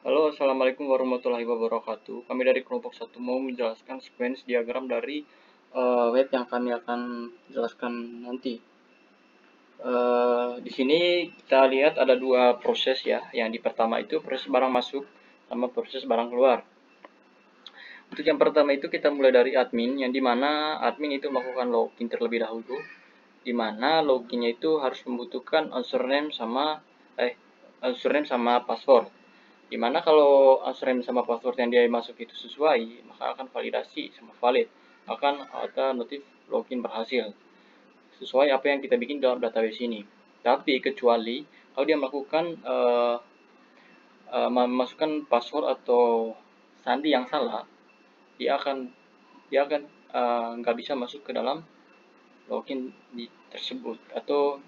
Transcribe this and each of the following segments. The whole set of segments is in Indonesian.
Halo, Assalamualaikum warahmatullahi wabarakatuh. Kami dari kelompok satu mau menjelaskan sequence diagram dari web yang kami akan jelaskan nanti. Di sini kita lihat ada dua proses ya. Yang di pertama itu proses barang masuk sama proses barang keluar. Untuk yang pertama itu kita mulai dari admin, yang dimana admin itu melakukan login terlebih dahulu, dimana loginnya itu harus membutuhkan username sama password. Dimana kalau username sama password yang dia masuk itu sesuai, maka akan validasi sama valid, akan ada notif login berhasil sesuai apa yang kita bikin dalam database ini. Tapi kecuali kalau dia melakukan memasukkan password atau sandi yang salah, dia akan nggak bisa masuk ke dalam login tersebut atau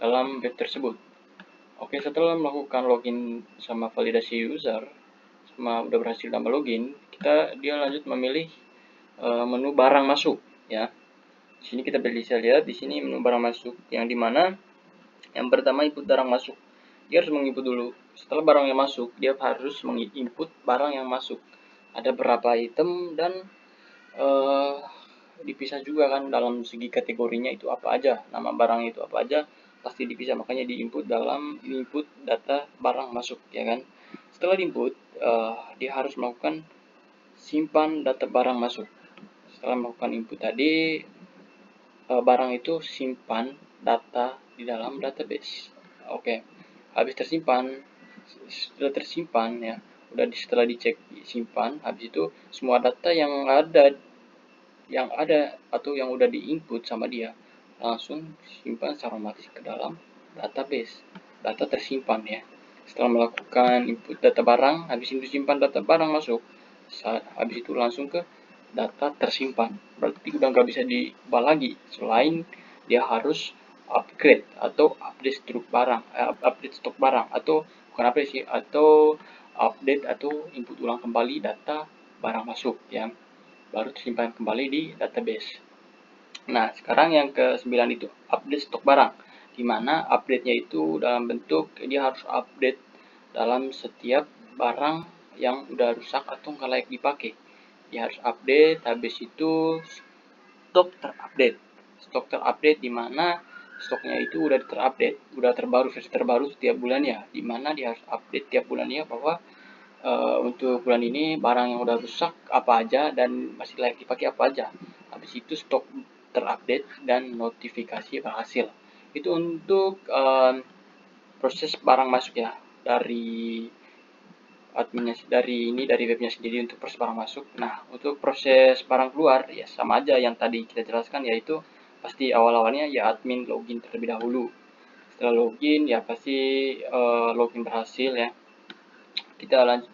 dalam web tersebut. Oke, setelah melakukan login sama validasi user, sama udah berhasil tambah login, dia lanjut memilih menu barang masuk ya. Di sini kita bisa lihat di sini menu barang masuk, yang dimana yang pertama input barang masuk. Dia harus menginput dulu. Setelah barang yang masuk, dia harus menginput barang yang masuk. Ada berapa item dan dipisah juga kan dalam segi kategorinya itu apa aja, nama barang itu apa aja, pasti dipisah, makanya diinput dalam input data barang masuk ya kan. Setelah diinput, dia harus melakukan simpan data barang masuk. Setelah melakukan input tadi, barang itu simpan data di dalam database. Oke, habis setelah tersimpan ya, setelah dicek simpan, habis itu semua data yang ada atau yang udah diinput sama dia langsung simpan secara otomatis ke dalam database. Data tersimpan ya. Setelah melakukan input data barang, habis itu simpan data barang masuk, habis itu langsung ke data tersimpan. Berarti udah nggak bisa diubah lagi, selain dia harus upgrade atau update stok barang, atau bukan update sih, atau update atau input ulang kembali data barang masuk ya, baru disimpan kembali di database. Nah, sekarang yang ke-9 itu update stok barang, di mana update-nya itu dalam bentuk dia harus update dalam setiap barang yang udah rusak atau nggak layak dipakai. Dia harus update, habis itu stok terupdate. Stok terupdate di mana stoknya itu udah terupdate, udah terbaru, versi terbaru setiap bulannya, di mana dia harus update tiap bulannya bahwa untuk bulan ini barang yang udah rusak apa aja dan masih layak dipakai apa aja. Habis itu stok terupdate dan notifikasi berhasil. Itu untuk proses barang masuk ya, dari dari webnya sendiri untuk proses barang masuk. Nah, untuk proses barang keluar ya sama aja yang tadi kita jelaskan, yaitu pasti awal-awalnya ya admin login terlebih dahulu. Setelah login ya pasti login berhasil ya, kita lanjut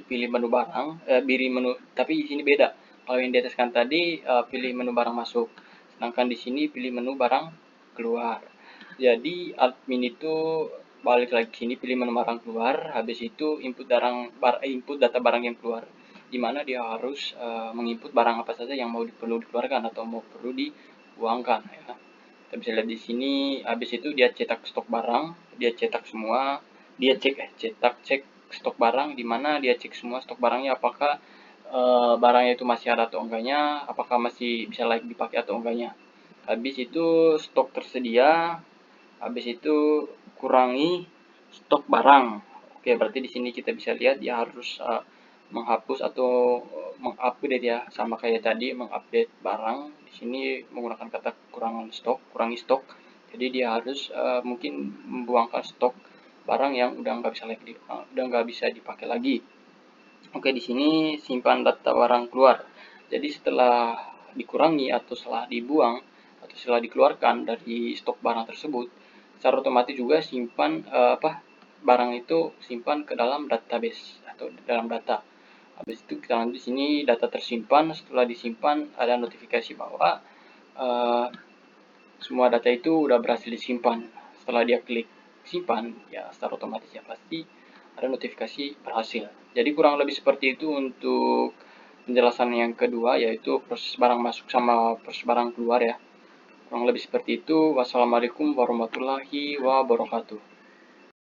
pilih menu barang, pilih menu, tapi di sini beda. Kalau yang di atas kan tadi pilih menu barang masuk, sedangkan di sini pilih menu barang keluar. Jadi admin itu balik lagi ke sini, pilih menu barang keluar, habis itu input data barang yang keluar, dimana dia harus menginput barang apa saja yang perlu dikeluarkan atau mau perlu dibuangkan ya. Kita bisa lihat di sini, habis itu dia cetak stok barang, dia cetak semua, dia cek stok barang, di mana dia cek semua stok barangnya, apakah barangnya itu masih ada atau enggaknya, apakah masih bisa layak dipakai atau enggaknya. Habis itu stok tersedia, habis itu kurangi stok barang. Oke, berarti di sini kita bisa lihat dia harus menghapus atau mengupdate ya, sama kayak tadi mengupdate barang. Di sini menggunakan kata kurangi stok. Jadi dia harus mungkin membuangkan stok barang yang udah nggak bisa dipakai lagi. Oke, di sini simpan data barang keluar. Jadi setelah dikurangi atau setelah dibuang atau setelah dikeluarkan dari stok barang tersebut, secara otomatis juga barang itu simpan ke dalam database atau dalam data. Habis itu kita lanjut di sini data tersimpan. Setelah disimpan ada notifikasi bahwa uh, semua data itu udah berhasil disimpan. Setelah dia klik simpan, ya secara otomatis ya pasti ada notifikasi berhasil. Jadi kurang lebih seperti itu untuk penjelasan yang kedua, yaitu proses barang masuk sama proses barang keluar ya. Kurang lebih seperti itu. Wassalamualaikum warahmatullahi wabarakatuh.